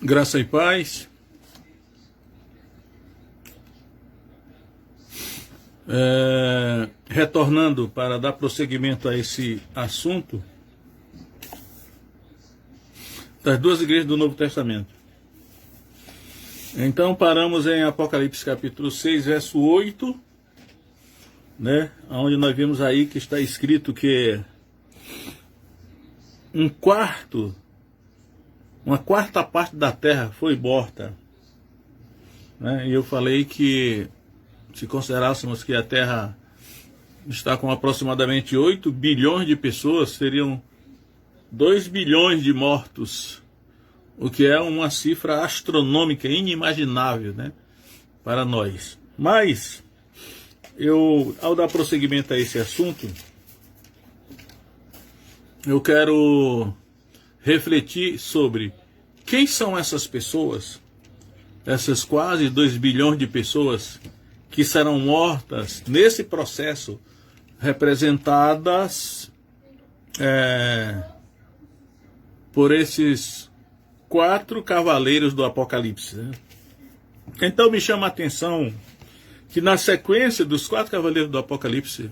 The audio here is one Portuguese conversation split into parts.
Graça e paz. Retornando para dar prosseguimento a esse assunto das duas igrejas do Novo Testamento. Então paramos em Apocalipse capítulo 6, verso 8, né? Onde nós vimos aí que está escrito que uma quarta parte da terra foi morta, né? E eu falei que se considerássemos que a terra está com aproximadamente 8 bilhões de pessoas, seriam 2 bilhões de mortos, o que é uma cifra astronômica, inimaginável, né, para nós. Mas, ao dar prosseguimento a esse assunto, eu quero refletir sobre quem são essas pessoas, essas quase 2 bilhões de pessoas que serão mortas nesse processo, representadas por esses 4 cavaleiros do Apocalipse, né? Então me chama a atenção que na sequência dos 4 cavaleiros do Apocalipse,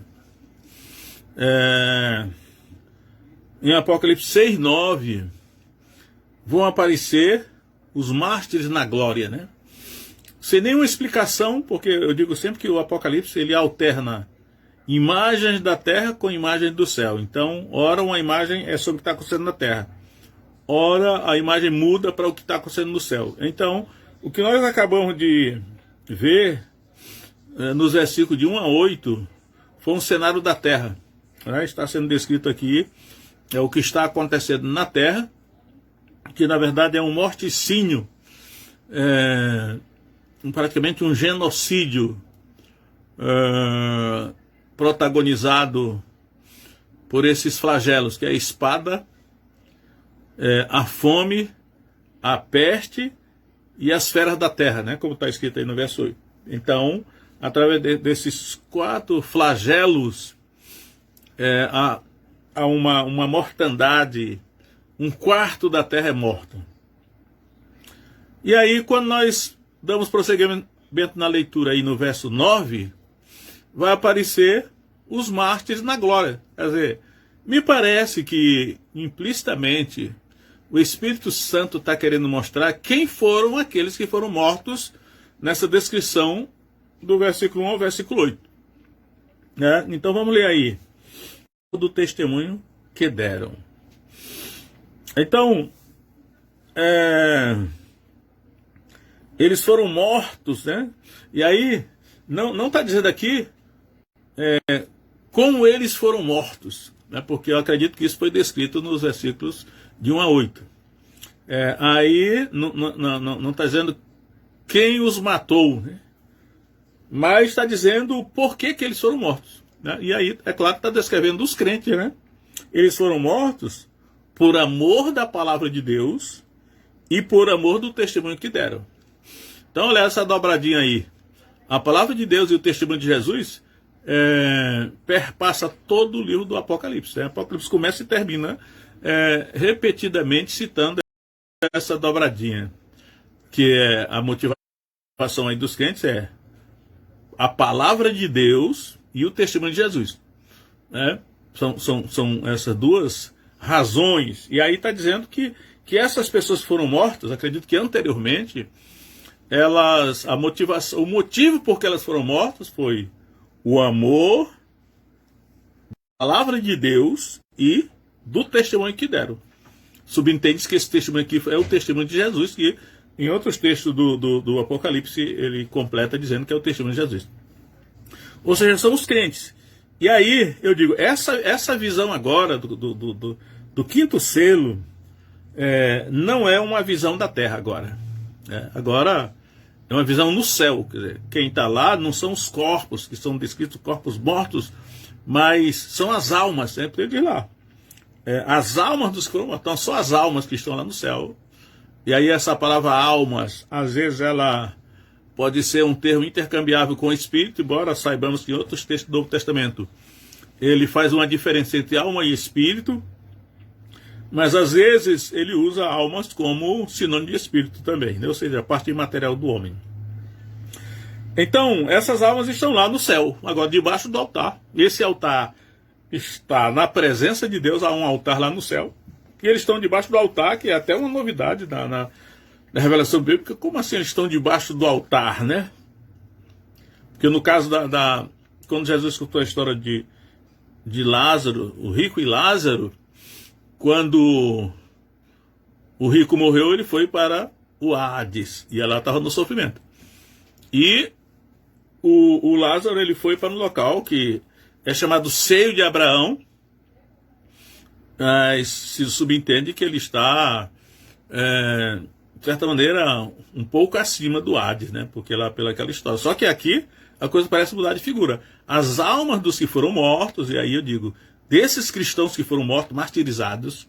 em Apocalipse 6, 9, vão aparecer os mártires na glória, né? Sem nenhuma explicação, porque eu digo sempre que o Apocalipse ele alterna imagens da terra com imagens do céu. Então, ora uma imagem é sobre o que está acontecendo na terra, ora a imagem muda para o que está acontecendo no céu. Então, o que nós acabamos de ver nos versículos de 1 a 8 foi um cenário da terra, né? Está sendo descrito aqui o que está acontecendo na terra, que na verdade é um morticínio, praticamente um genocídio protagonizado por esses flagelos, que é a espada, a fome, a peste e as feras da terra, né? Como está escrito aí no verso 8. Então, através desses 4 flagelos, há uma mortandade, 1/4 da terra é morta. E aí, quando nós damos prosseguimento na leitura aí no verso 9, vai aparecer os mártires na glória. Quer dizer, me parece que implicitamente o Espírito Santo está querendo mostrar quem foram aqueles que foram mortos nessa descrição do versículo 1 ao versículo 8. Né? Então vamos ler aí. Do testemunho que deram. Então, eles foram mortos, né? E aí, não está dizendo aqui como eles foram mortos, né? Porque eu acredito que isso foi descrito nos versículos de 1 a 8. Aí, não está dizendo quem os matou, né? Mas está dizendo por que eles foram mortos, né? E aí, é claro que está descrevendo os crentes, né? Eles foram mortos por amor da palavra de Deus e por amor do testemunho que deram. Então, olha essa dobradinha aí. A palavra de Deus e o testemunho de Jesus perpassa todo o livro do Apocalipse. O Apocalipse começa e termina repetidamente citando essa dobradinha, que é a motivação aí dos crentes, a palavra de Deus e o testemunho de Jesus, né? São essas duas razões. E aí está dizendo que essas pessoas foram mortas, acredito que anteriormente, o motivo por que elas foram mortas foi o amor, a palavra de Deus e do testemunho que deram. Subentende-se que esse testemunho aqui é o testemunho de Jesus, que em outros textos do Apocalipse ele completa dizendo que é o testemunho de Jesus. Ou seja, são os crentes. E aí, eu digo, essa visão agora do quinto selo não é uma visão da terra agora. Agora é uma visão no céu. Quer dizer, quem está lá não são os corpos, que são descritos corpos mortos, mas são as almas, sempre diz lá. As almas dos que foram mortos, então só as almas que estão lá no céu. E aí essa palavra almas, às vezes ela pode ser um termo intercambiável com espírito, embora saibamos que em outros textos do Novo Testamento ele faz uma diferença entre alma e espírito. Mas às vezes ele usa almas como sinônimo de espírito também, né? Ou seja, a parte imaterial do homem. Então, essas almas estão lá no céu, agora debaixo do altar. Esse altar está na presença de Deus, há um altar lá no céu. E eles estão debaixo do altar, que é até uma novidade na revelação bíblica. Como assim eles estão debaixo do altar, né? Porque no caso quando Jesus contou a história de Lázaro, o rico e Lázaro, quando o rico morreu, ele foi para o Hades, e ela estava no sofrimento. E o Lázaro, ele foi para um local que é chamado Seio de Abraão, mas se subentende que ele está, de certa maneira, um pouco acima do Hades, né? Porque lá pela aquela história. Só que aqui a coisa parece mudar de figura. As almas dos que foram mortos, e aí eu digo, desses cristãos que foram mortos, martirizados,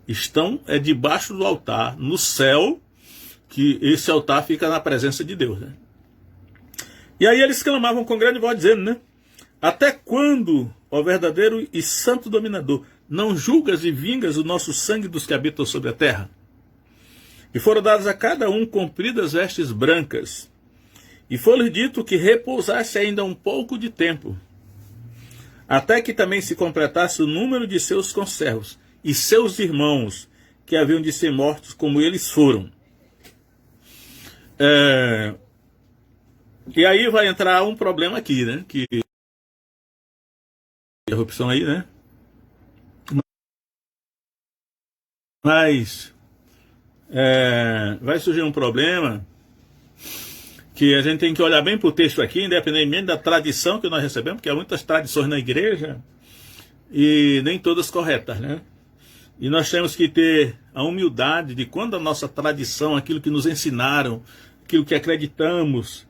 estão debaixo do altar, no céu, que esse altar fica na presença de Deus, né? E aí eles clamavam com grande voz, dizendo, né? Até quando, ó verdadeiro e santo dominador, não julgas e vingas o nosso sangue dos que habitam sobre a terra? E foram dadas a cada um compridas vestes brancas, e foi-lhe dito que repousasse ainda um pouco de tempo, até que também se completasse o número de seus conservos e seus irmãos, que haviam de ser mortos como eles foram. E aí vai entrar um problema aqui, né? Que interrupção aí, né? Mas vai surgir um problema que a gente tem que olhar bem para o texto aqui, independentemente da tradição que nós recebemos, porque há muitas tradições na igreja e nem todas corretas, né? E nós temos que ter a humildade de quando a nossa tradição, aquilo que nos ensinaram, aquilo que acreditamos,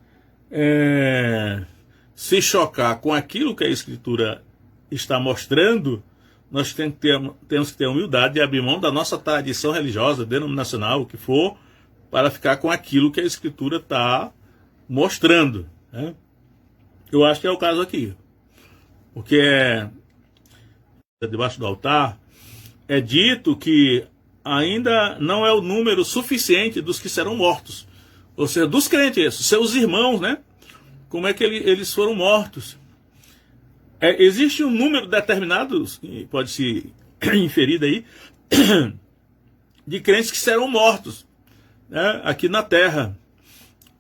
se chocar com aquilo que a Escritura está mostrando, nós temos que ter a humildade de abrir mão da nossa tradição religiosa, denominacional, o que for, para ficar com aquilo que a Escritura está mostrando, né? Eu acho que é o caso aqui. Porque debaixo do altar é dito que ainda não é o número suficiente dos que serão mortos. Ou seja, dos crentes, seus irmãos, né? Como é que eles foram mortos? Existe um número determinado, pode-se inferir daí, de crentes que serão mortos, né, aqui na terra.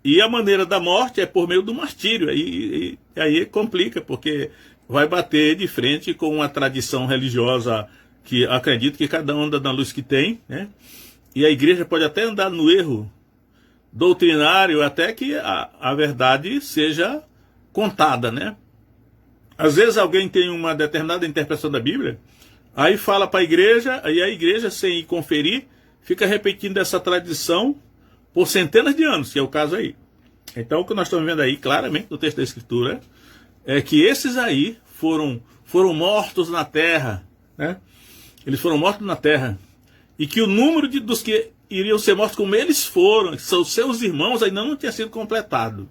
E a maneira da morte é por meio do martírio. Aí complica, porque vai bater de frente com uma tradição religiosa que acredita que cada um anda na luz que tem, né? E a igreja pode até andar no erro doutrinário até que a verdade seja contada, né? Às vezes alguém tem uma determinada interpretação da Bíblia, aí fala para a igreja, aí a igreja, sem conferir, fica repetindo essa tradição por centenas de anos, que é o caso aí. Então o que nós estamos vendo aí, claramente, no texto da Escritura, é que esses aí foram mortos na terra, né? Eles foram mortos na terra. E que o número dos que iriam ser mortos como eles foram, que são seus irmãos, ainda não tinha sido completado.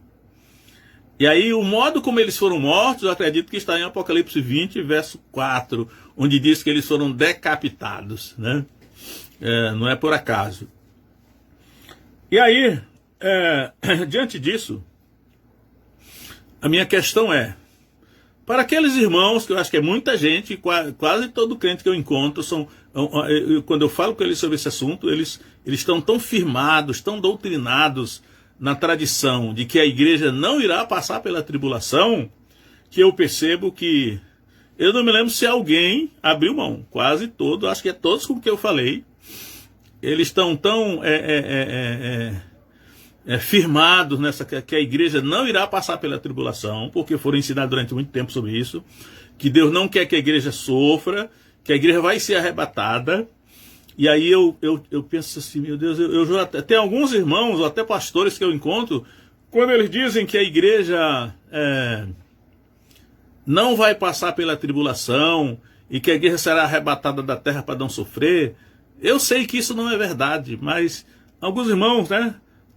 E aí o modo como eles foram mortos, eu acredito que está em Apocalipse 20, verso 4, onde diz que eles foram decapitados, né? Não é por acaso. E aí, diante disso, a minha questão é, para aqueles irmãos, que eu acho que é muita gente, quase todo crente que eu encontro, quando eu falo com eles sobre esse assunto, eles estão tão firmados, tão doutrinados na tradição de que a igreja não irá passar pela tribulação, que eu percebo que, eu não me lembro se alguém abriu mão, quase todo, acho que é todos com que eu falei, eles estão tão firmados nessa que a igreja não irá passar pela tribulação, porque foram ensinados durante muito tempo sobre isso, que Deus não quer que a igreja sofra, que a igreja vai ser arrebatada. E aí eu penso assim, meu Deus, tem alguns irmãos, ou até pastores que eu encontro, quando eles dizem que a igreja não vai passar pela tribulação, e que a igreja será arrebatada da terra para não sofrer, eu sei que isso não é verdade, mas alguns irmãos, né,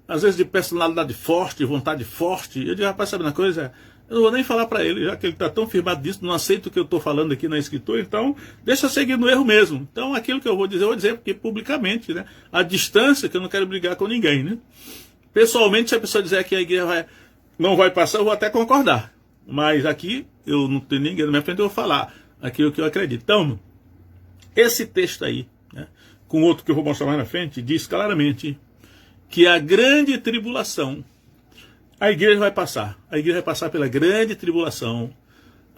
às vezes de personalidade forte, vontade forte, eu digo, rapaz, sabe uma coisa? Eu não vou nem falar para ele, já que ele está tão firmado disso, não aceita o que eu estou falando aqui na escritura, então deixa eu seguir no erro mesmo. Então aquilo que eu vou dizer porque publicamente, né? A distância, que eu não quero brigar com ninguém, né? Pessoalmente, se a pessoa dizer que a igreja não vai passar, eu vou até concordar. Mas aqui, eu não tenho ninguém na minha frente, eu vou falar aquilo que eu acredito. Então, esse texto aí, né, com outro que eu vou mostrar mais na frente, diz claramente que a grande tribulação, a igreja vai passar. A igreja vai passar pela grande tribulação.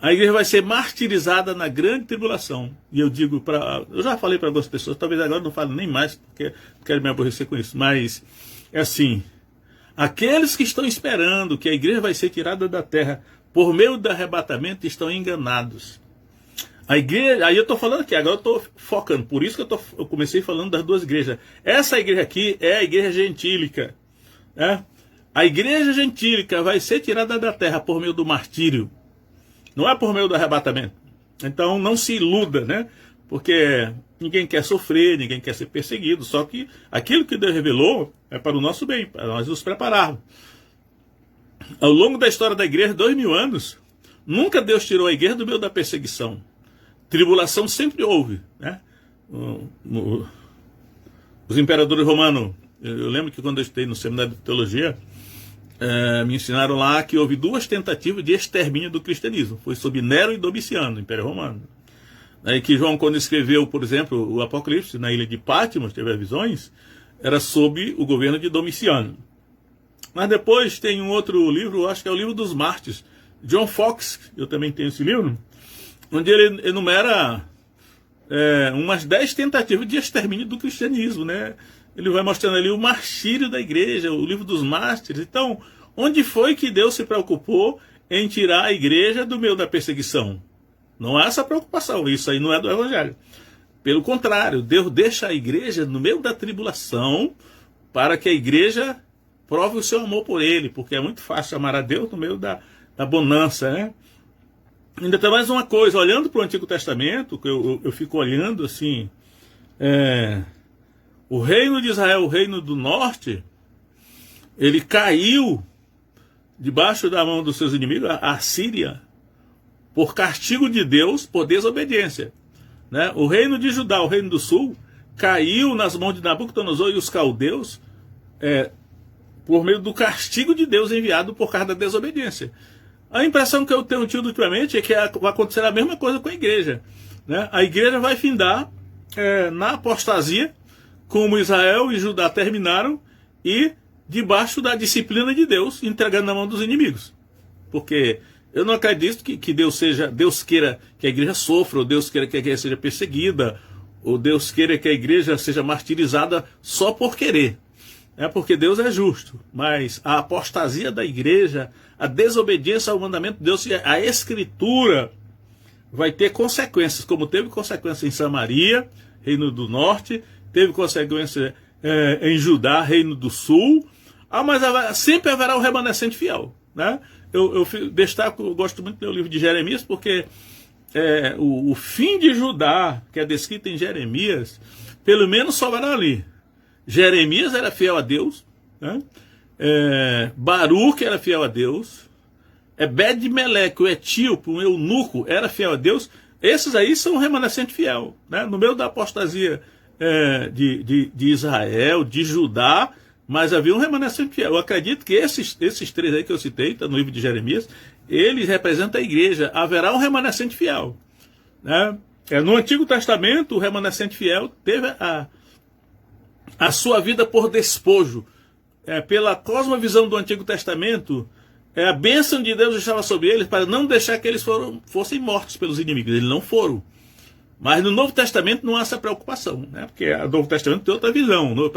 A igreja vai ser martirizada na grande tribulação. E eu digo eu já falei para algumas pessoas, talvez agora não falo nem mais, porque não quero me aborrecer com isso. Mas, é assim, aqueles que estão esperando que a igreja vai ser tirada da terra por meio do arrebatamento estão enganados. A igreja, aí eu estou falando aqui, agora eu estou focando, por isso que eu comecei falando das duas igrejas. Essa igreja aqui é a igreja gentílica, né? A igreja gentílica vai ser tirada da terra por meio do martírio, não é por meio do arrebatamento. Então não se iluda, né? Porque ninguém quer sofrer, ninguém quer ser perseguido, só que aquilo que Deus revelou é para o nosso bem, para nós nos prepararmos. Ao longo da história da igreja, 2000 anos, nunca Deus tirou a igreja do meio da perseguição. Tribulação sempre houve, né? Os imperadores romanos, eu lembro que quando eu estudei no seminário de teologia, me ensinaram lá que houve 2 tentativas de extermínio do cristianismo. Foi sob Nero e Domiciano, Império Romano. Aí que João, quando escreveu, por exemplo, o Apocalipse, na ilha de Patmos, teve as visões, era sob o governo de Domiciano. Mas depois tem um outro livro, acho que é o livro dos Mártires, John Fox, eu também tenho esse livro, onde ele enumera umas 10 tentativas de extermínio do cristianismo, né? Ele vai mostrando ali o martírio da igreja, o livro dos mártires. Então, onde foi que Deus se preocupou em tirar a igreja do meio da perseguição? Não há essa preocupação, isso aí não é do Evangelho. Pelo contrário, Deus deixa a igreja no meio da tribulação para que a igreja prove o seu amor por ele, porque é muito fácil amar a Deus no meio da bonança, né? Ainda tem mais uma coisa, olhando para o Antigo Testamento, que eu fico olhando assim, o reino de Israel, o reino do norte, ele caiu debaixo da mão dos seus inimigos, a Síria, por castigo de Deus, por desobediência, né? O reino de Judá, o reino do sul, caiu nas mãos de Nabucodonosor e os caldeus, por meio do castigo de Deus enviado por causa da desobediência. A impressão que eu tenho tido ultimamente é que vai acontecer a mesma coisa com a igreja, né? A igreja vai findar na apostasia, como Israel e Judá terminaram, e debaixo da disciplina de Deus, entregando na mão dos inimigos. Porque eu não acredito que Deus queira que a igreja sofra, ou Deus queira que a igreja seja perseguida, ou Deus queira que a igreja seja martirizada só por querer. Porque Deus é justo, mas a apostasia da igreja, a desobediência ao mandamento de Deus, a escritura vai ter consequências, como teve consequência em Samaria, reino do norte, teve consequência em Judá, reino do sul, mas sempre haverá um remanescente fiel, né? Eu gosto muito do livro de Jeremias, porque o fim de Judá, que é descrito em Jeremias, pelo menos sobrará ali. Jeremias era fiel a Deus, né? Baruque era fiel a Deus, Ebed-Meleque, o etíope, o eunuco, era fiel a Deus. Esses aí são um remanescente fiel, né? No meio da apostasia de Israel, de Judá, mas havia um remanescente fiel. Eu acredito que esses 3 aí que eu citei, está no livro de Jeremias, eles representam a igreja. Haverá um remanescente fiel, né? No Antigo Testamento, o remanescente fiel teve a sua vida por despojo. Pela cosmovisão do Antigo Testamento, a bênção de Deus estava sobre eles para não deixar que eles fossem mortos pelos inimigos. Eles não foram. Mas no Novo Testamento não há essa preocupação, né? Porque o Novo Testamento tem outra visão. O Novo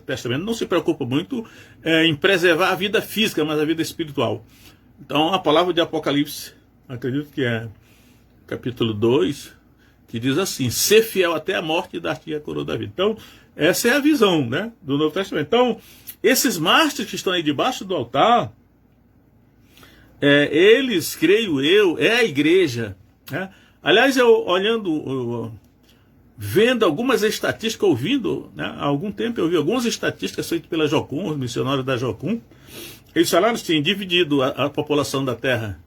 Testamento não se preocupa muito em preservar a vida física, mas a vida espiritual. Então a palavra de Apocalipse, acredito que é capítulo 2, que diz assim: ser fiel até a morte e dar-te a coroa da vida. Então essa é a visão, né, do Novo Testamento. Então esses mártires que estão aí debaixo do altar, eles, creio eu, é a igreja, né? Aliás, vendo algumas estatísticas, ouvindo, né, há algum tempo eu ouvi algumas estatísticas feitas pela Jocum, os missionários da Jocum. Eles falaram assim, dividido a população da Terra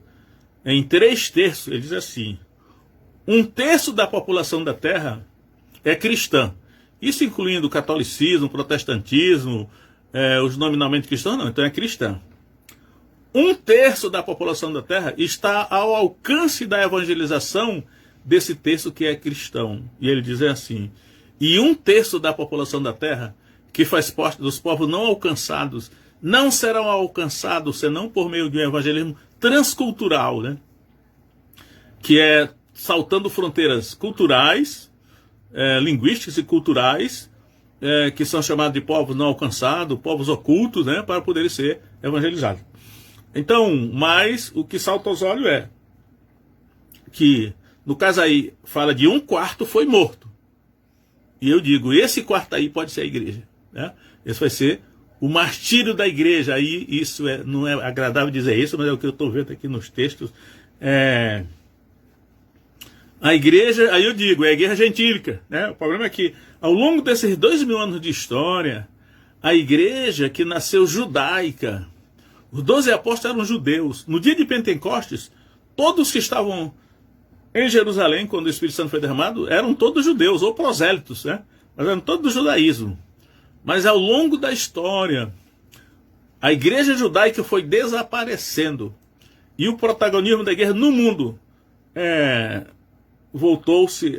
em 3/3, ele diz assim: 1/3 da população da Terra é cristã. Isso incluindo o catolicismo, o protestantismo, os nominalmente cristãos, não, então é cristã. 1/3 da população da Terra está ao alcance da evangelização desse terço que é cristão. E ele diz assim: e 1/3 da população da Terra, que faz parte dos povos não alcançados, não serão alcançados senão por meio de um evangelismo transcultural, né? Que é saltando fronteiras culturais, linguísticas e culturais, que são chamados de povos não alcançados, povos ocultos, né? Para poderem ser evangelizados. Então, mas o que salta aos olhos é que, no caso aí, fala de 1/4 foi morto. E eu digo, esse quarto aí pode ser a igreja, né? Esse vai ser o martírio da igreja. Aí isso não é agradável dizer isso, mas é o que eu estou vendo aqui nos textos. A igreja, aí eu digo, é a igreja gentílica, né? O problema é que, ao longo desses 2000 anos de história, a igreja que nasceu judaica, os 12 apóstolos eram judeus. No dia de Pentecostes, todos que estavam em Jerusalém, quando o Espírito Santo foi derramado, eram todos judeus, ou prosélitos, né? Mas eram todos do judaísmo. Mas ao longo da história, a igreja judaica foi desaparecendo. E o protagonismo da igreja no mundo voltou-se,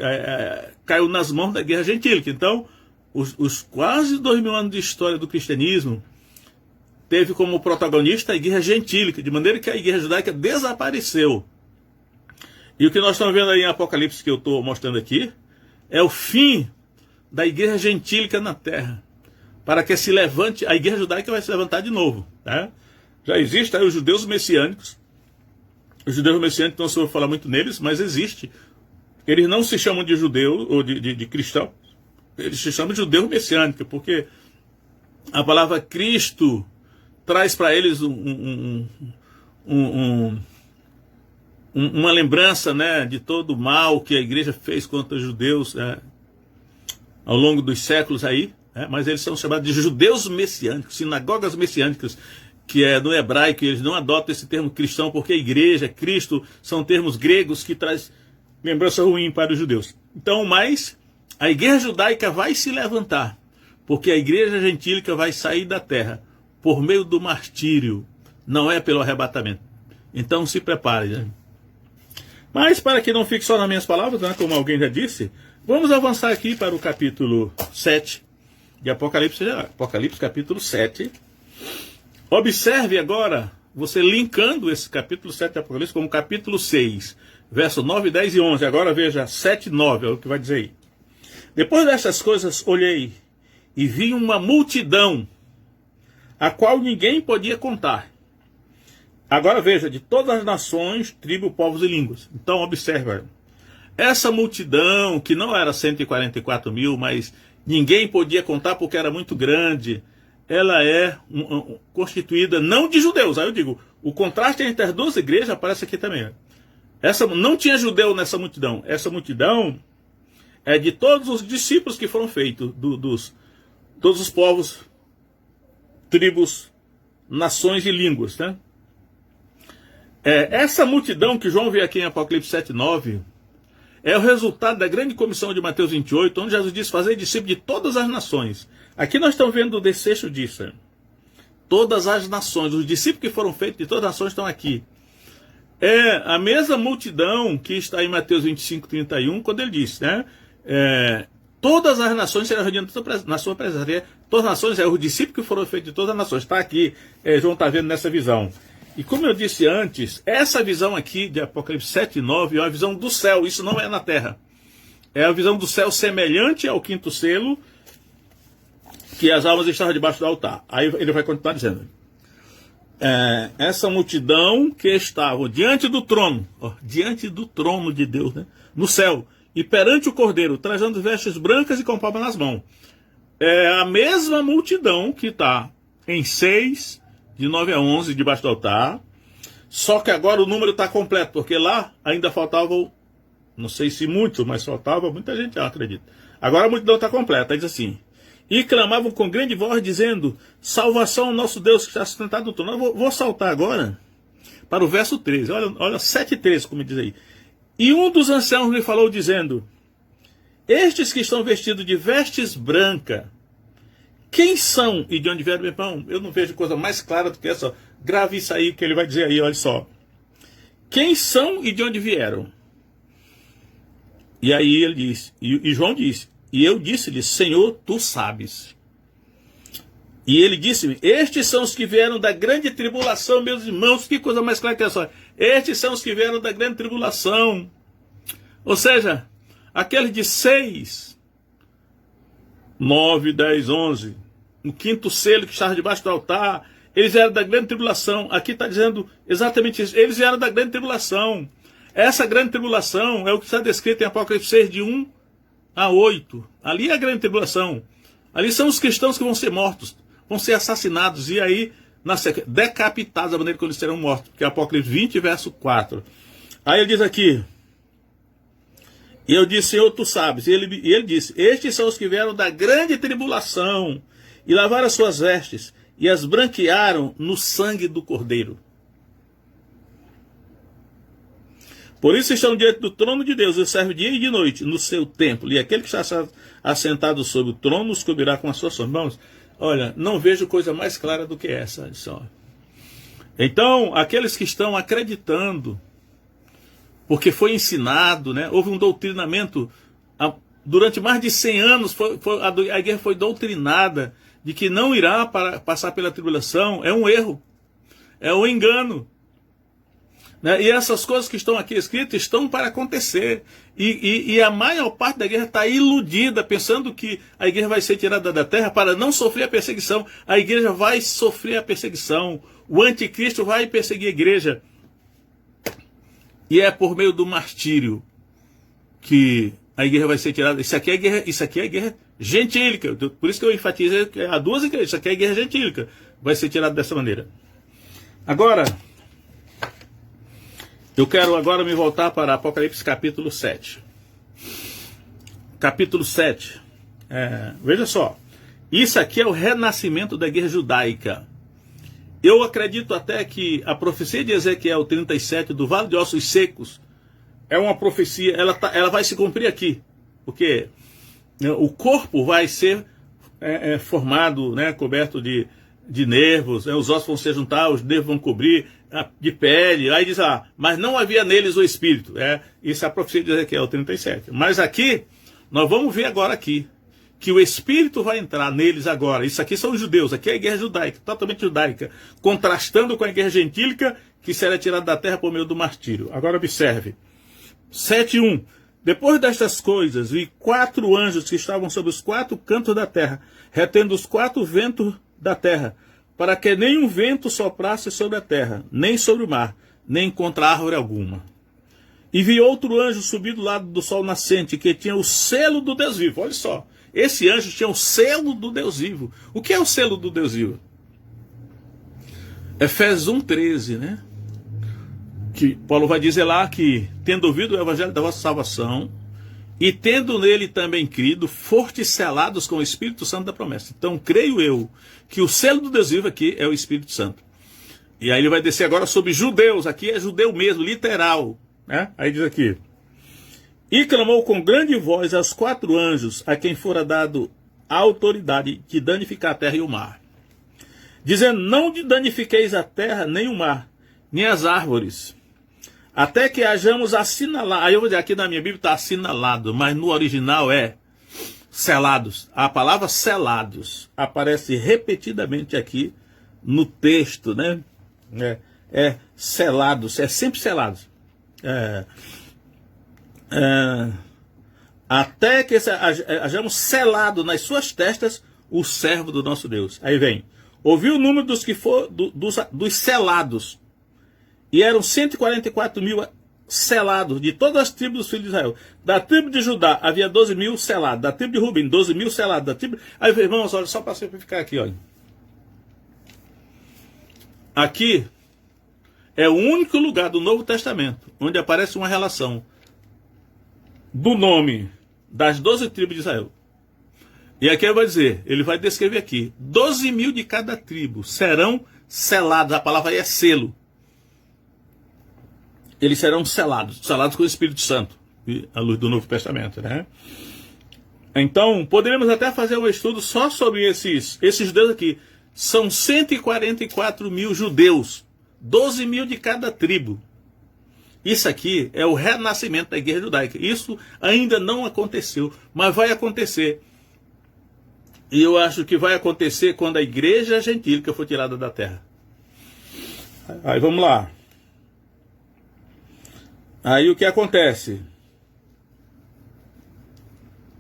caiu nas mãos da igreja gentílica. Então, os quase 2000 anos de história do cristianismo teve como protagonista a igreja gentílica, de maneira que a igreja judaica desapareceu. E o que nós estamos vendo aí em Apocalipse, que eu estou mostrando aqui, é o fim da igreja gentílica na terra, para que se levante, a igreja judaica vai se levantar de novo, tá? Já existem aí os judeus messiânicos. Os judeus messiânicos, não se ouve falar muito neles, mas existe. Eles não se chamam de judeu ou de cristão, eles se chamam de judeu messiânico, porque a palavra Cristo traz para eles uma lembrança, né, de todo o mal que a igreja fez contra os judeus ao longo dos séculos aí, mas eles são chamados de judeus messiânicos, sinagogas messiânicas, que é no hebraico. Eles não adotam esse termo cristão, porque a igreja, Cristo, são termos gregos que traz lembrança ruim para os judeus. Então, mas a igreja judaica vai se levantar, porque a igreja gentílica vai sair da terra por meio do martírio, não é pelo arrebatamento. Então se prepare, né? Mas para que não fique só nas minhas palavras, né, como alguém já disse, vamos avançar aqui para o capítulo 7 de Apocalipse, Apocalipse capítulo 7. Observe agora, você linkando esse capítulo 7 de Apocalipse com o capítulo 6, verso 9, 10 e 11. Agora veja, 7 e 9, é o que vai dizer aí. Depois dessas coisas olhei e vi uma multidão, a qual ninguém podia contar. Agora veja, de todas as nações, tribos, povos e línguas. Então observa, essa multidão, que não era 144 mil, mas ninguém podia contar porque era muito grande, ela é constituída não de judeus. Aí eu digo, o contraste entre as duas igrejas aparece aqui também. Não tinha judeu nessa multidão. Essa multidão é de todos os discípulos que foram feitos, todos os povos, tribos, nações e línguas, né? Essa multidão que João vê aqui em Apocalipse 7:9 é o resultado da grande comissão de Mateus 28, onde Jesus diz: fazer discípulos de todas as nações. Aqui nós estamos vendo o desfecho disso. Todas as nações, os discípulos que foram feitos de todas as nações estão aqui. É a mesma multidão que está em Mateus 25:31, quando ele diz, né? Todas as nações serão reunidas na sua presença. Todas as nações, os discípulos que foram feitos de todas as nações. Está aqui, João está vendo nessa visão. E como eu disse antes, essa visão aqui de Apocalipse 7:9 é uma visão do céu, isso não é na terra. É a visão do céu semelhante ao quinto selo, que as almas estavam debaixo do altar. Aí ele vai continuar dizendo: essa multidão que estava diante do trono de Deus, né, no céu, e perante o Cordeiro, trazendo vestes brancas e com palmas nas mãos. É a mesma multidão que está em 6, de 9 a 11, debaixo do altar. Só que agora o número está completo, porque lá ainda faltavam, não sei se muitos, mas faltava muita gente, eu acredito. Agora a multidão está completa. Aí diz assim: e clamavam com grande voz, dizendo: salvação ao nosso Deus que está sentado no trono. Eu vou saltar agora, para o verso 13. Olha 7,13, como diz aí. E um dos anciãos lhe falou, dizendo: estes que estão vestidos de vestes brancas, quem são e de onde vieram? Meu irmão, eu não vejo coisa mais clara do que essa. Grave isso aí, que ele vai dizer aí, olha só. Quem são e de onde vieram? E aí ele disse, e João disse, e eu disse-lhe: Senhor, tu sabes. E ele disse-me: estes são os que vieram da grande tribulação, meus irmãos. Que coisa mais clara que essa. Estes são os que vieram da grande tribulação. Ou seja, aqueles de 6, 9, 10, 11, o quinto selo que estava debaixo do altar, eles vieram da grande tribulação. Aqui está dizendo exatamente isso. Eles vieram da grande tribulação. Essa grande tribulação é o que está descrito em Apocalipse 6, de 1 a 8. Ali é a grande tribulação. Ali são os cristãos que vão ser mortos, vão ser assassinados, e aí decapitados da maneira que eles serão mortos. Que é Apocalipse 20, verso 4. Aí ele diz aqui: e eu disse: Senhor, tu sabes. E ele disse: estes são os que vieram da grande tribulação, e lavaram as suas vestes, e as branquearam no sangue do Cordeiro. Por isso estão diante do trono de Deus, e serve dia e de noite no seu templo. E aquele que está assentado sobre o trono os cobrirá com a sua sombra. Irmãos, olha, não vejo coisa mais clara do que essa. Então, aqueles que estão acreditando, porque foi ensinado, né? Houve um doutrinamento, durante mais de 100 anos, a igreja foi doutrinada de que não irá passar pela tribulação. É um erro, é um engano. Né? E essas coisas que estão aqui escritas estão para acontecer. E a maior parte da igreja está iludida, pensando que a igreja vai ser tirada da terra para não sofrer a perseguição. A igreja vai sofrer a perseguição. O anticristo vai perseguir a igreja. E é por meio do martírio que a igreja vai ser tirada. Isso aqui é a igreja gentílica. Por isso que eu enfatizo que há duas igrejas. Isso aqui é a igreja gentílica. Vai ser tirada dessa maneira. Agora, eu quero agora me voltar para Apocalipse capítulo 7. Capítulo 7. Veja só. Isso aqui é o renascimento da igreja judaica. Eu acredito até que a profecia de Ezequiel 37, do Vale de Ossos Secos, é uma profecia, ela vai se cumprir aqui. Porque o corpo vai ser formado, né, coberto de nervos, os ossos vão se juntar, os nervos vão cobrir, de pele. Aí diz, mas não havia neles o Espírito. Isso é a profecia de Ezequiel 37. Mas aqui, nós vamos ver agora aqui, que o Espírito vai entrar neles agora. Isso aqui são os judeus, aqui é a igreja judaica, totalmente judaica, contrastando com a igreja gentílica, que será tirada da terra por meio do martírio. Agora observe, 7:1. Depois destas coisas, vi 4 anjos que estavam sobre os 4 cantos da terra, retendo os 4 ventos da terra, para que nenhum vento soprasse sobre a terra, nem sobre o mar, nem contra árvore alguma. E vi outro anjo subir do lado do sol nascente, que tinha o selo do Deus vivo. Olha só, esse anjo tinha o selo do Deus vivo. O que é o selo do Deus vivo? Efésios 1:13, né? Que Paulo vai dizer lá que, tendo ouvido o evangelho da vossa salvação, e tendo nele também crido, fortes selados com o Espírito Santo da promessa. Então, creio eu que o selo do Deus vivo aqui é o Espírito Santo. E aí ele vai descer agora sobre judeus. Aqui é judeu mesmo, literal, né? Aí diz aqui: e clamou com grande voz aos 4 anjos, a quem fora dado a autoridade de danificar a terra e o mar, dizendo: não danifiqueis a terra, nem o mar, nem as árvores, até que hajamos assinalado. Aí eu vou dizer, aqui na minha Bíblia está assinalado, mas no original é selados. A palavra selados aparece repetidamente aqui no texto, né? Selados, é sempre selados. Até que hajamos selado nas suas testas o servo do nosso Deus. Aí vem: ouvi o número dos que foram dos selados, e eram 144.000 selados, de todas as tribos dos filhos de Israel. Da tribo de Judá havia 12.000 selados, da tribo de Rubem 12.000 selados, da tribo... Aí, irmãos, olha, só para simplificar aqui, olha. Aqui é o único lugar do Novo Testamento onde aparece uma relação do nome das 12 tribos de Israel. E aqui ele vai dizer, ele vai descrever aqui, 12.000 de cada tribo serão selados. A palavra aí é selo. eles serão selados com o Espírito Santo, à luz do Novo Testamento, né? Então, poderíamos até fazer um estudo só sobre esses judeus aqui. São 144 mil judeus, 12 mil de cada tribo. Isso aqui é o renascimento da igreja judaica. Isso ainda não aconteceu, mas vai acontecer. E eu acho que vai acontecer quando a igreja gentílica for tirada da terra. Aí vamos lá. Aí o que acontece?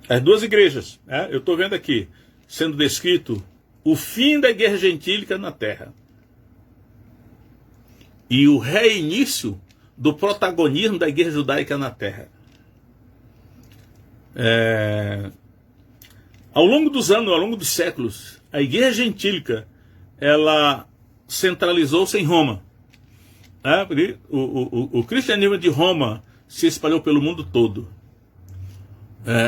As duas igrejas, né? Eu estou vendo aqui, sendo descrito o fim da igreja gentílica na terra. E o reinício do protagonismo da igreja judaica na terra. Ao longo dos anos, ao longo dos séculos, a igreja gentílica, ela centralizou-se em Roma. O cristianismo de Roma se espalhou pelo mundo todo.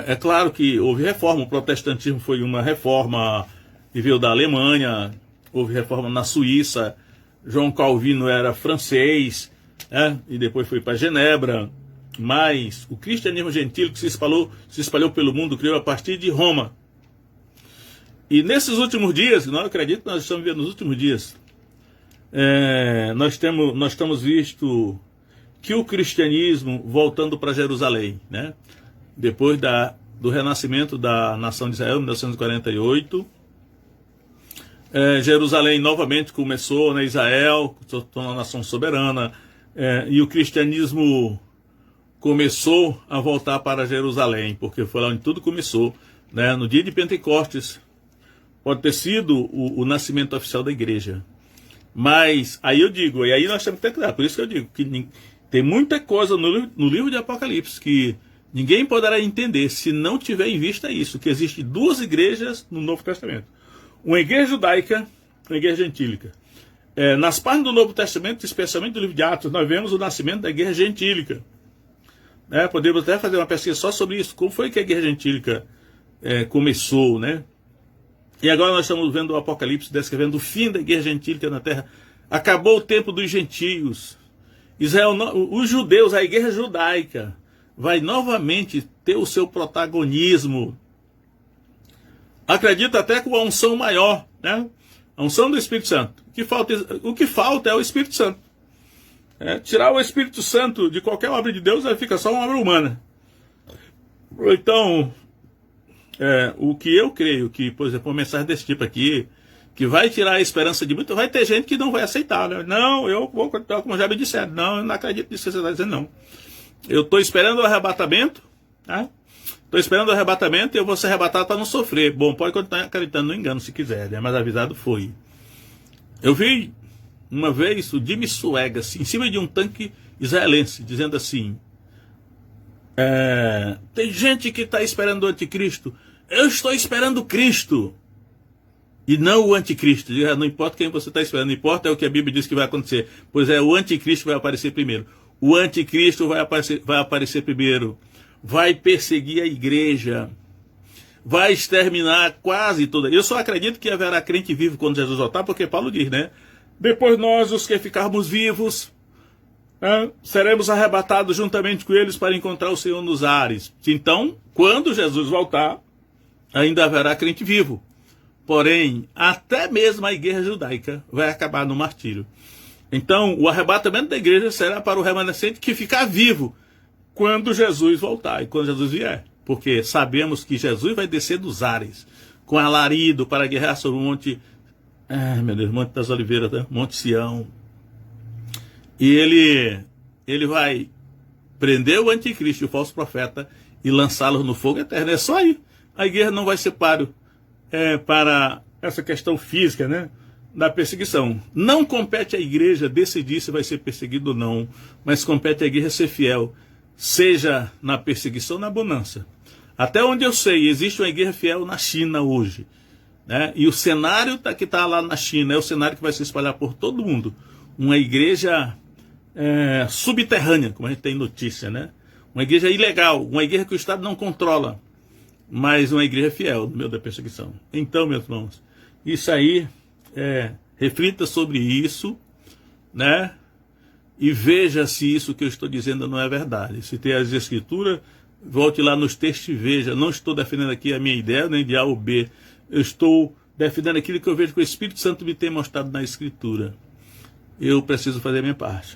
É claro que houve reforma, o protestantismo foi uma reforma que veio da Alemanha, houve reforma na Suíça, João Calvino era francês, e depois foi para Genebra, mas o cristianismo gentílico se espalhou pelo mundo, criou a partir de Roma. E nesses últimos dias, eu acredito que nós estamos vivendo nos últimos dias, nós estamos visto que o cristianismo voltando para Jerusalém, né? Depois do renascimento da nação de Israel, em 1948, Jerusalém novamente começou, né? Israel, uma nação soberana, e o cristianismo começou a voltar para Jerusalém, porque foi lá onde tudo começou, né? No dia de Pentecostes, pode ter sido o nascimento oficial da igreja. Mas, aí eu digo, e aí nós temos que ter cuidado, por isso que eu digo, que tem muita coisa no livro de Apocalipse que ninguém poderá entender se não tiver em vista isso, que existem duas igrejas no Novo Testamento. Uma igreja judaica e uma igreja gentílica. Nas páginas do Novo Testamento, especialmente do livro de Atos, nós vemos o nascimento da igreja gentílica. Podemos até fazer uma pesquisa só sobre isso. Como foi que a igreja gentílica começou, né? E agora nós estamos vendo o Apocalipse descrevendo o fim da igreja gentílica na terra. Acabou o tempo dos gentios. Israel, os judeus, a igreja judaica, vai novamente ter o seu protagonismo. Acredito até com a unção maior, né? A unção do Espírito Santo. O que falta é o Espírito Santo. Tirar o Espírito Santo de qualquer obra de Deus, aí fica só uma obra humana. Então, o que eu creio que, por exemplo, uma mensagem desse tipo aqui, que vai tirar a esperança de muito, vai ter gente que não vai aceitar, né? Não, eu vou continuar como já me disseram. Não, eu não acredito nisso que você está dizendo, não. Eu estou esperando o arrebatamento, tá? Estou esperando o arrebatamento e eu vou ser arrebatado para não sofrer. Bom, pode continuar acreditando no engano se quiser, né? Mas avisado foi. Eu vi uma vez o Jimmy Swaggart em cima de um tanque israelense, dizendo assim: tem gente que está esperando o anticristo. Eu estou esperando Cristo e não o anticristo. Não importa quem você está esperando, não importa o que a Bíblia diz que vai acontecer. Pois o anticristo vai aparecer primeiro. O anticristo vai aparecer primeiro. Vai perseguir a igreja. Vai exterminar quase toda. Eu só acredito que haverá crente vivo quando Jesus voltar, porque Paulo diz, né? Depois nós, os que ficarmos vivos, seremos arrebatados juntamente com eles para encontrar o Senhor nos ares. Então, quando Jesus voltar, ainda haverá crente vivo. Porém, até mesmo a igreja judaica vai acabar no martírio. Então, o arrebatamento da igreja será para o remanescente que ficar vivo quando Jesus voltar e quando Jesus vier. Porque sabemos que Jesus vai descer dos ares com alarido para guerrear sobre o monte, meu Deus, Monte das Oliveiras, né? Monte Sião. E ele vai prender o anticristo e o falso profeta e lançá-los no fogo eterno. É só aí. A igreja não vai ser páreo para essa questão física, né, da perseguição. Não compete à igreja decidir se vai ser perseguido ou não, mas compete à igreja ser fiel, seja na perseguição ou na bonança. Até onde eu sei, existe uma igreja fiel na China hoje, né? E o cenário que está lá na China é o cenário que vai se espalhar por todo mundo. Uma igreja subterrânea, como a gente tem notícia, né? Uma igreja ilegal, uma igreja que o Estado não controla, mas uma igreja fiel no meio da perseguição. Então, meus irmãos, isso aí, reflita sobre isso, né? e veja se isso que eu estou dizendo não é verdade. Se tem as escrituras, volte lá nos textos e veja. Não estou defendendo aqui a minha ideia, nem de A ou B. Eu estou defendendo aquilo que eu vejo que o Espírito Santo me tem mostrado na Escritura. Eu preciso fazer a minha parte.